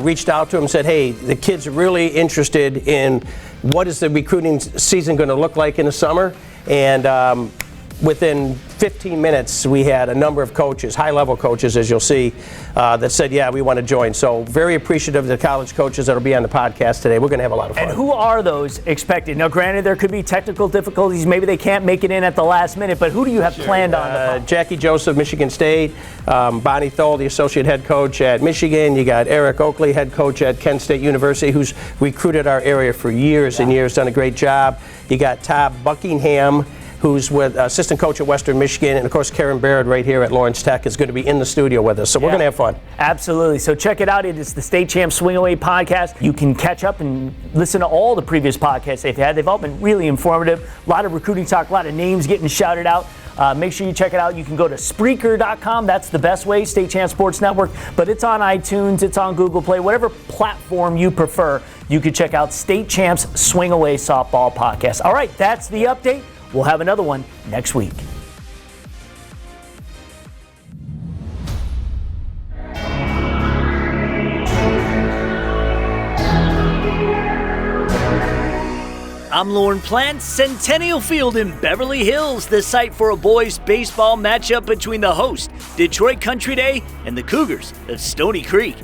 reached out to them and said, hey, the kids are really interested in what is the recruiting season going to look like in the summer. And within 15 minutes, we had a number of coaches, high-level coaches, as you'll see, that said, yeah, we want to join. So very appreciative of the college coaches that will be on the podcast today. We're going to have a lot of fun. And who are those expected? Now, granted, there could be technical difficulties. Maybe they can't make it in at the last minute, but who do you have planned on? Jackie Joseph, Michigan State. Bonnie Thole, the associate head coach at Michigan. You got Eric Oakley, head coach at Kent State University, who's recruited our area for years and years, done a great job. You got Todd Buckingham, who's with assistant coach at Western Michigan, and of course Karen Baird right here at Lawrence Tech is going to be in the studio with us. So we're going to have fun. Absolutely. So check it out. It is the State Champ Swing Away podcast. You can catch up and listen to all the previous podcasts they've had. They've all been really informative. A lot of recruiting talk, a lot of names getting shouted out. Make sure you check it out. You can go to Spreaker.com. That's the best way, State Champ Sports Network. But it's on iTunes, it's on Google Play, whatever platform you prefer. You can check out State Champs Swing Away Softball Podcast. All right, that's the update. We'll have another one next week. I'm Lorne Plant. Centennial Field in Beverly Hills, the site for a boys baseball matchup between the host, Detroit Country Day, and the Cougars of Stony Creek.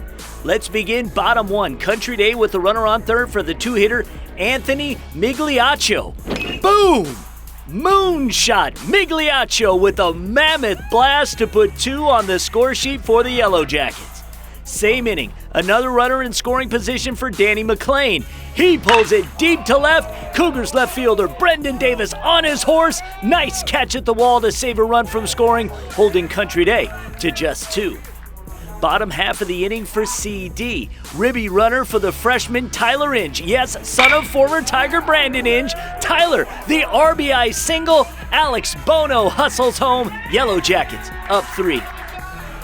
Let's begin bottom one, Country Day, with the runner on third for the two-hitter, Anthony Migliaccio. Boom! Moonshot! Migliaccio with a mammoth blast to put 2 on the score sheet for the Yellow Jackets. Same inning, another runner in scoring position for Danny McLean. He pulls it deep to left. Cougars left fielder Brendan Davis on his horse. Nice catch at the wall to save a run from scoring, holding Country Day to just 2. Bottom half of the inning for CD. Ribby runner for the freshman Tyler Inge. Yes, son of former Tiger Brandon Inge. Tyler, the RBI single. Alex Bono hustles home. Yellow Jackets up 3.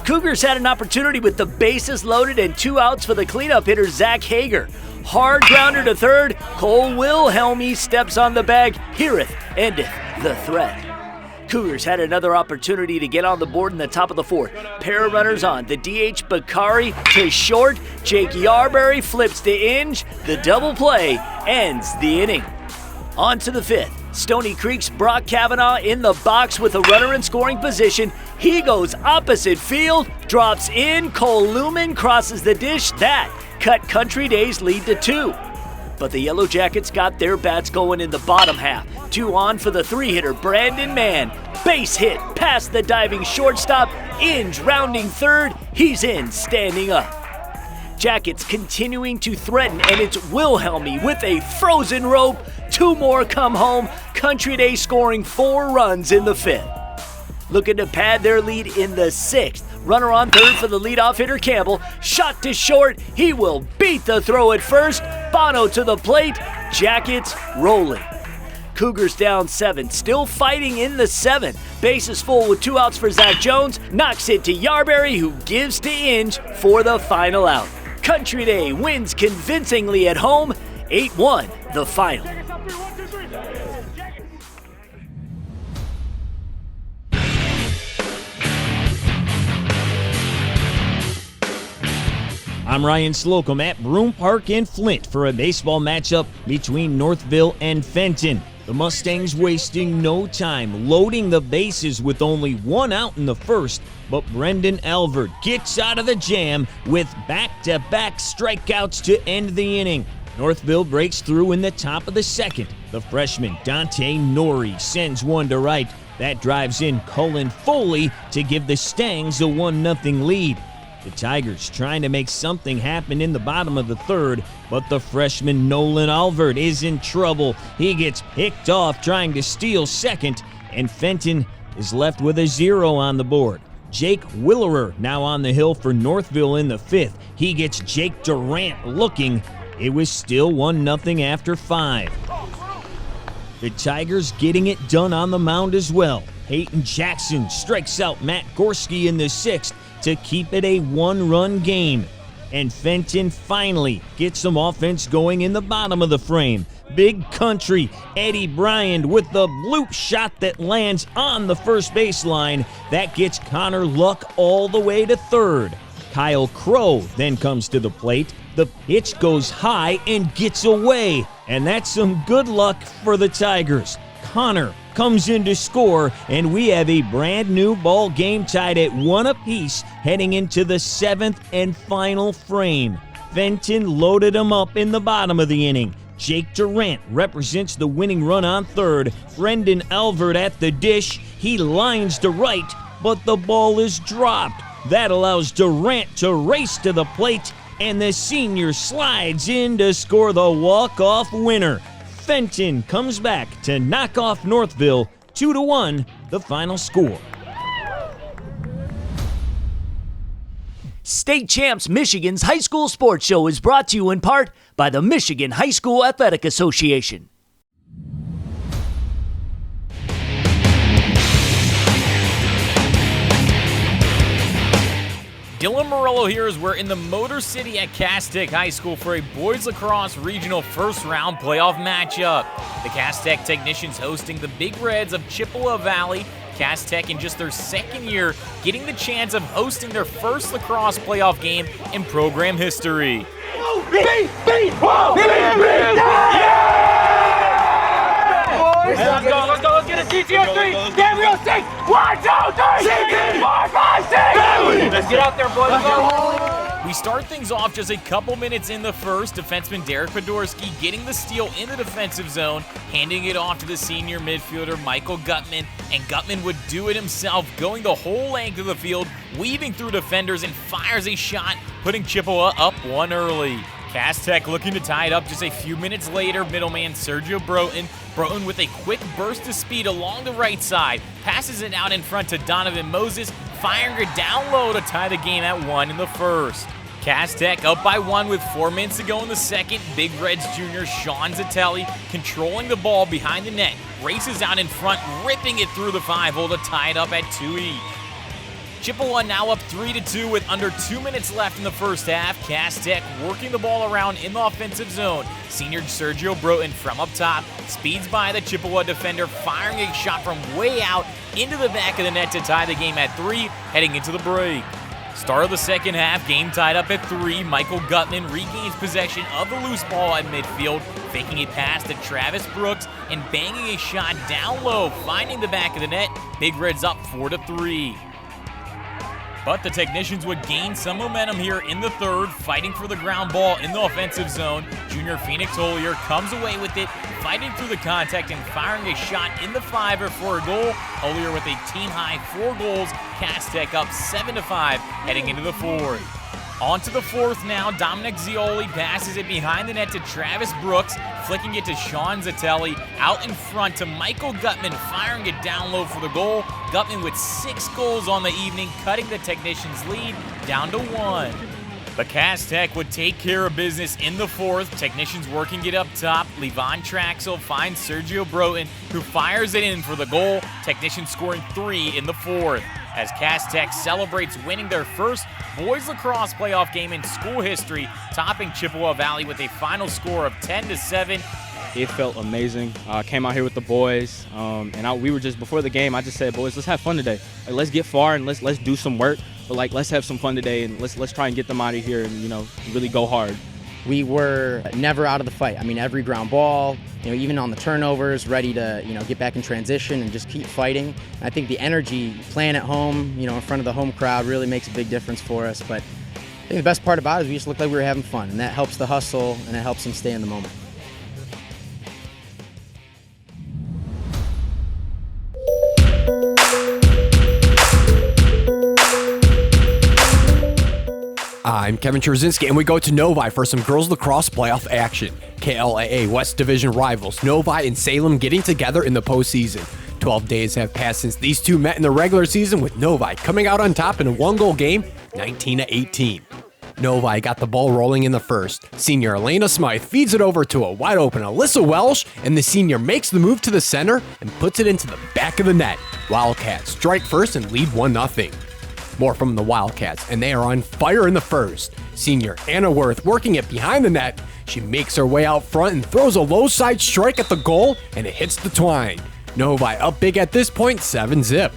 Cougars had an opportunity with the bases loaded and 2 outs for the cleanup hitter Zach Hager. Hard grounder to third. Cole Wilhelmy steps on the bag. Heareth endeth the threat. Cougars had another opportunity to get on the board in the top of the 4th. Pair of runners on. The DH Bakari to short. Jake Yarberry flips to Inge. The double play ends the inning. On to the 5th. Stony Creek's Brock Kavanaugh in the box with a runner in scoring position. He goes opposite field, drops in. Cole Lumen crosses the dish. That cut Country Day's lead to 2. But the Yellow Jackets got their bats going in the bottom half. 2 on for the 3-hitter, Brandon Mann. Base hit past the diving shortstop. Inge rounding third. He's in, standing up. Jackets continuing to threaten, and it's Wilhelmy with a frozen rope. 2 more come home. Country Day scoring 4 runs in the 5th. Looking to pad their lead in the 6th. Runner on third for the leadoff hitter Campbell. Shot to short. He will beat the throw at first. Bono to the plate. Jackets rolling. Cougars down 7. Still fighting in the 7th. Bases full with 2 outs for Zach Jones. Knocks it to Yarberry, who gives to Inge for the final out. Country Day wins convincingly at home. 8-1 the final. I'm Ryan Slocum at Broome Park in Flint for a baseball matchup between Northville and Fenton. The Mustangs wasting no time, loading the bases with only 1 out in the 1st, but Brendan Alvord gets out of the jam with back-to-back strikeouts to end the inning. Northville breaks through in the top of the 2nd. The freshman Dante Norrie sends one to right. That drives in Cullen Foley to give the Stangs a 1-0 lead. The Tigers trying to make something happen in the bottom of the 3rd, but the freshman Nolan Alvord is in trouble. He gets picked off trying to steal 2nd, and Fenton is left with a 0 on the board. Jake Willerer now on the hill for Northville in the 5th. He gets Jake Durant looking. It was still 1-0 after 5. The Tigers getting it done on the mound as well. Peyton Jackson strikes out Matt Gorski in the 6th to keep it a 1-run game. And Fenton finally gets some offense going in the bottom of the frame. Big Country, Eddie Bryant with the bloop shot that lands on the first baseline. That gets Connor Luck all the way to 3rd. Kyle Crow then comes to the plate. The pitch goes high and gets away. And that's some good luck for the Tigers. Connor comes in to score, and we have a brand new ball game tied at 1 apiece heading into the 7th and final frame. Fenton loaded him up in the bottom of the inning. Jake Durant represents the winning run on 3rd. Brendan Alvord at the dish. He lines to right, but the ball is dropped. That allows Durant to race to the plate, and the senior slides in to score the walk-off winner. Fenton comes back to knock off Northville 2-1, the final score. State Champs Michigan's High School Sports Show is brought to you in part by the Michigan High School Athletic Association. Dylan Morello here as we're in the Motor City at Castech High School for a boys lacrosse regional first-round playoff matchup. The Castech Technicians hosting the Big Reds of Chippewa Valley. Castech in just their 2nd year getting the chance of hosting their first lacrosse playoff game in program history. Let's go, let's get a CTO3. Gabriel 6. 1, 2, 3, 4, 5, 6. Let's get out there, boys. Let's go. We We start things off just a couple minutes in the first. Defenseman Derek Podorski getting the steal in the defensive zone, handing it off to the senior midfielder Michael Gutman, and Gutman would do it himself, going the whole length of the field, weaving through defenders, and fires a shot, putting Chippewa up 1 early. Cass Tech looking to tie it up just a few minutes later. Middleman Sergio Broughton with a quick burst of speed along the right side, passes it out in front to Donovan Moses, firing it down low to tie the game at 1 in the first. Cass Tech up by 1 with 4 minutes to go in the second. Big Reds junior Sean Zatelli controlling the ball behind the net, races out in front, ripping it through the 5-hole to tie it up at 2 each. Chippewa now up 3-2 with under 2 minutes left in the first half. Cass Tech working the ball around in the offensive zone. Senior Sergio Broughton from up top speeds by the Chippewa defender, firing a shot from way out into the back of the net to tie the game at 3, heading into the break. Start of the second half, game tied up at 3. Michael Gutman regains possession of the loose ball at midfield, faking a pass to Travis Brooks and banging a shot down low, finding the back of the net. Big Reds up 4-3. But the Technicians would gain some momentum here in the third, fighting for the ground ball in the offensive zone. Junior Phoenix Hollier comes away with it, fighting through the contact and firing a shot in the 5er for a goal. Hollier with a team-high 4 goals. Cass Tech up 7-5, heading into the fourth. On to the fourth now. Dominic Zioli passes it behind the net to Travis Brooks, flicking it to Sean Zatelli, out in front to Michael Gutman, firing it down low for the goal. Gutman with 6 goals on the evening, cutting the Technicians' lead down to 1. But Cass Tech would take care of business in the fourth. Technicians working it up top. Levon Traxel finds Sergio Broughton, who fires it in for the goal. Technicians scoring 3 in the fourth, as Cass Tech celebrates winning their first boys lacrosse playoff game in school history, topping Chippewa Valley with a final score of 10-7. It felt amazing. Came out here with the boys, we were just, before the game, I just said, boys, let's have fun today. Like, let's get far and let's do some work, but let's have some fun today and let's try and get them out of here and really go hard. We were never out of the fight. I mean, every ground ball, even on the turnovers, ready to, get back in transition and just keep fighting. And I think the energy playing at home, in front of the home crowd really makes a big difference for us. But I think the best part about it is we just looked like we were having fun, and that helps the hustle and it helps them stay in the moment. I'm Kevin Czerzinski, and we go to Novi for some girls lacrosse playoff action. KLAA West Division rivals Novi and Salem getting together in the postseason. 12 days have passed since these two met in the regular season, with Novi coming out on top in a 1-goal game, 19-18. Novi got the ball rolling in the first. Senior Elena Smythe feeds it over to a wide-open Alyssa Welsh, and the senior makes the move to the center and puts it into the back of the net. Wildcats strike first and lead 1-0. More from the Wildcats, and they are on fire in the first. Senior Anna Worth working it behind the net. She makes her way out front and throws a low side strike at the goal, and it hits the twine. Novi up big at this point, 7-0.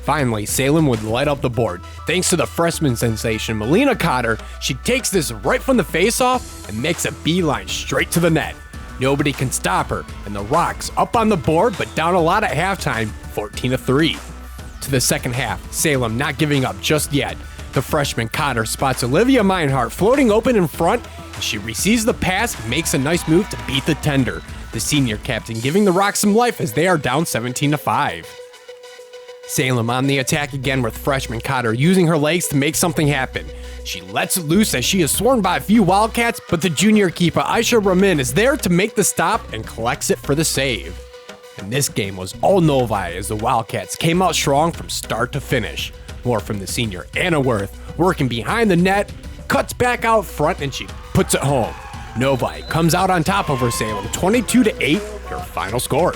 Finally, Salem would light up the board. Thanks to the freshman sensation, Melina Cotter. She takes this right from the faceoff and makes a beeline straight to the net. Nobody can stop her, and the Rocks up on the board, but down a lot at halftime, 14-3. To the second half, Salem not giving up just yet. The freshman Cotter spots Olivia Meinhardt floating open in front, and she receives the pass and makes a nice move to beat the tender. The senior captain giving the Rocks some life as they are down 17-5. Salem on the attack again, with freshman Cotter using her legs to make something happen. She lets it loose as she is swarmed by a few Wildcats, but the junior keeper Aisha Ramin is there to make the stop and collects it for the save. And this game was all Novi as the Wildcats came out strong from start to finish. More from the senior Anna Worth, working behind the net, cuts back out front, and she puts it home. Novi comes out on top over Salem, 22-8, her final score.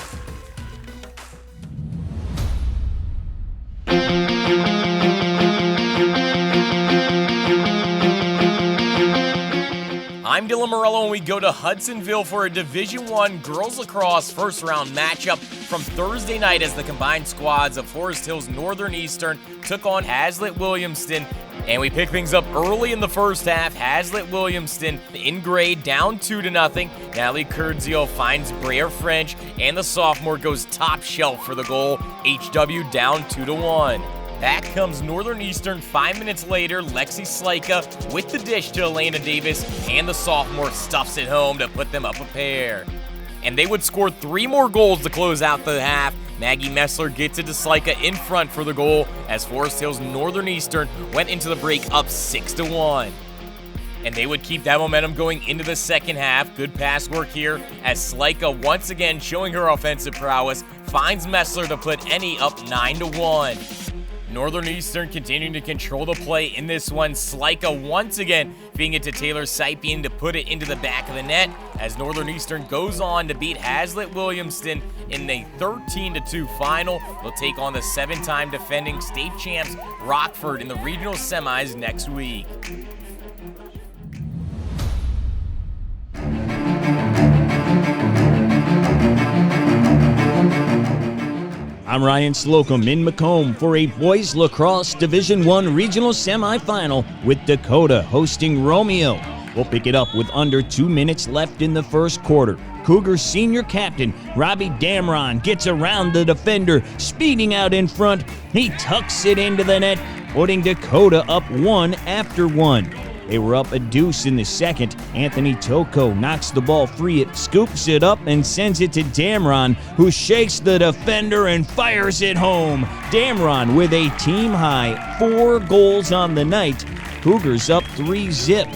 I'm Dylan Morello, and we go to Hudsonville for a Division I girls lacrosse first-round matchup from Thursday night as the combined squads of Forest Hills Northern Eastern took on Hazlitt Williamston. And we pick things up early in the first half. Hazlitt Williamston in grade down 2-0. Natalie Kurdzio finds Brea French, and the sophomore goes top shelf for the goal. HW down 2-1. Back comes Northern Eastern 5 minutes later. Lexi Slika with the dish to Elena Davis, and the sophomore stuffs it home to put them up a pair. And they would score 3 more goals to close out the half. Maggie Messler gets it to Slika in front for the goal as Forest Hills Northern Eastern went into the break up 6-1. And they would keep that momentum going into the second half. Good pass work here as Slika, once again showing her offensive prowess, finds Messler to put Ennie up 9-1. Northern Eastern continuing to control the play in this one. Slika once again feeding it to Taylor Saipian to put it into the back of the net as Northern Eastern goes on to beat Hazlitt Williamston in a 13-2 final. They'll take on the 7-time defending state champs Rockford in the regional semis next week. I'm Ryan Slocum in Macomb for a boys lacrosse Division I regional semifinal with Dakota hosting Romeo. We'll pick it up with under 2 minutes left in the first quarter. Cougars senior captain Robbie Damron gets around the defender, speeding out in front. He tucks it into the net, putting Dakota up 1 after 1. They were up a deuce in the second. Anthony Toko knocks the ball free. It scoops it up and sends it to Damron, who shakes the defender and fires it home. Damron with a team-high 4 goals on the night. Cougars up 3-0.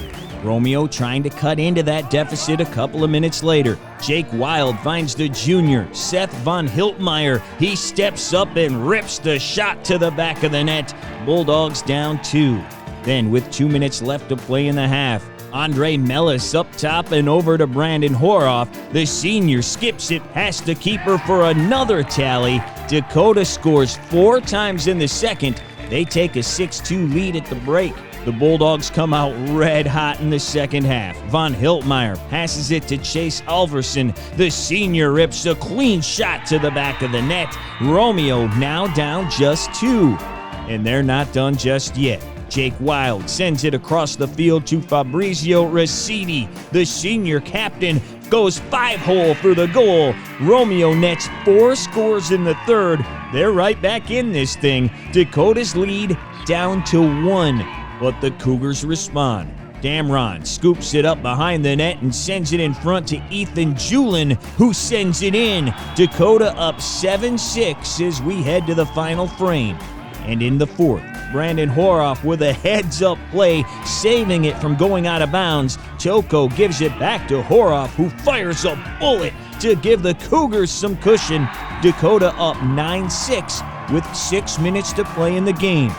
Romeo trying to cut into that deficit a couple of minutes later. Jake Wild finds the junior, Seth Von Hiltmeyer. He steps up and rips the shot to the back of the net. Bulldogs down 2. Then, with 2 minutes left to play in the half, Andre Mellis up top and over to Brandon Horoff. The senior skips it past the keeper for another tally. Dakota scores 4 times in the second. They take a 6-2 lead at the break. The Bulldogs come out red hot in the second half. Von Hiltmeyer passes it to Chase Alverson. The senior rips a clean shot to the back of the net. Romeo now down just 2. And they're not done just yet. Jake Wild sends it across the field to Fabrizio Rositi. The senior captain goes 5-hole for the goal. Romeo nets 4 scores in the third. They're right back in this thing. Dakota's lead down to 1, but the Cougars respond. Damron scoops it up behind the net and sends it in front to Ethan Julin, who sends it in. Dakota up 7-6 as we head to the final frame. And in the fourth, Brandon Horoff with a heads-up play, saving it from going out of bounds. Choco gives it back to Horoff, who fires a bullet to give the Cougars some cushion. Dakota up 9-6 with 6 minutes to play in the game.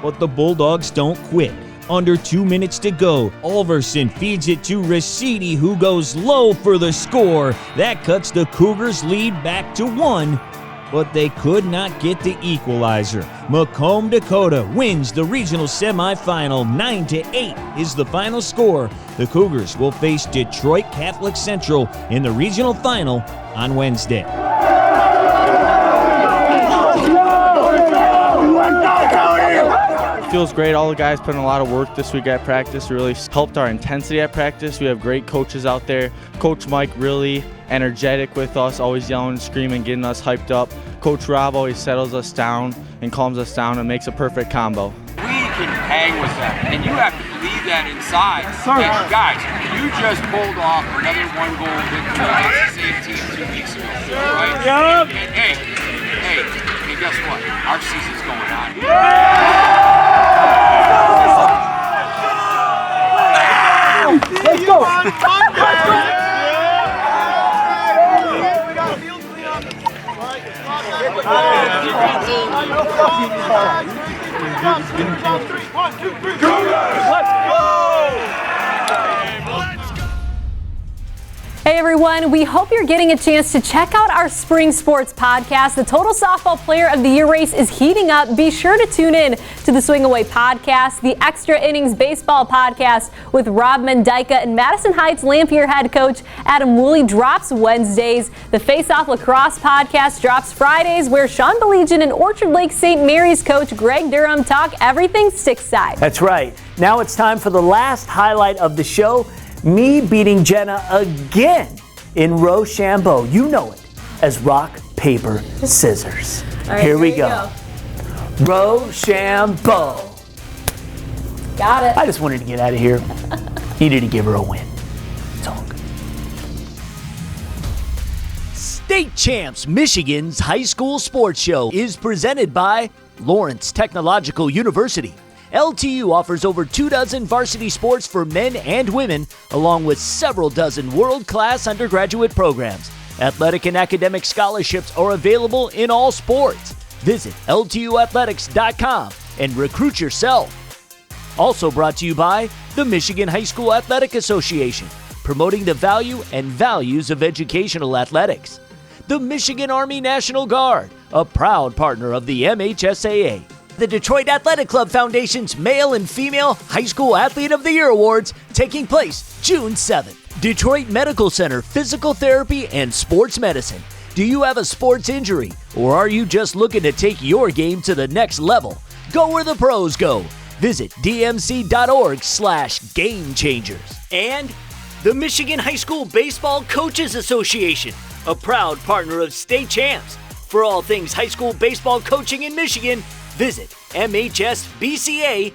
But the Bulldogs don't quit. Under 2 minutes to go, Alverson feeds it to Rositi, who goes low for the score. That cuts the Cougars' lead back to 1. But they could not get the equalizer. Macomb, Dakota wins the regional semifinal. 9-8 is the final score. The Cougars will face Detroit Catholic Central in the regional final on Wednesday. Feels great. All the guys put in a lot of work this week at practice. It really helped our intensity at practice. We have great coaches out there. Coach Mike really energetic with us, always yelling, screaming, getting us hyped up. Coach Rob always settles us down and calms us down and makes a perfect combo. We can hang with them, and you have to believe that inside. And guys, you just pulled off another 1-goal victory against the same team 2 weeks ago, right? Yep. And hey, guess what? Our season's going on. Let's go! Hey everyone, we hope you're getting a chance to check out our spring sports podcast. The Total Softball Player of the Year race is heating up. Be sure to tune in to the Swing Away podcast, the Extra Innings Baseball podcast with Rob Mendyka, and Madison Heights Lampier head coach Adam Woolley drops Wednesdays. The Face Off Lacrosse podcast drops Fridays, where Sean Belegian and Orchard Lake St. Mary's coach Greg Durham talk everything Stickside. That's right. Now it's time for the last highlight of the show. Me beating Genna again in Rochambeau. You know it as rock, paper, scissors. All right, here we go. Rochambeau. Got it. I just wanted to get out of here. Needed to give her a win. It's all good. State Champs Michigan's High School Sports Show is presented by Lawrence Technological University. LTU offers over 24 varsity sports for men and women, along with several dozen world-class undergraduate programs. Athletic and academic scholarships are available in all sports. Visit LTUathletics.com and recruit yourself. Also brought to you by the Michigan High School Athletic Association, promoting the value and values of educational athletics. The Michigan Army National Guard, a proud partner of the MHSAA. The Detroit Athletic Club Foundation's Male and Female High School Athlete of the Year Awards taking place June 7th. Detroit Medical Center Physical Therapy and Sports Medicine. Do you have a sports injury, or are you just looking to take your game to the next level? Go where the pros go. Visit dmc.org/gamechangers. And the Michigan High School Baseball Coaches Association, a proud partner of State Champs. For all things high school baseball coaching in Michigan, visit MHSBCA.org.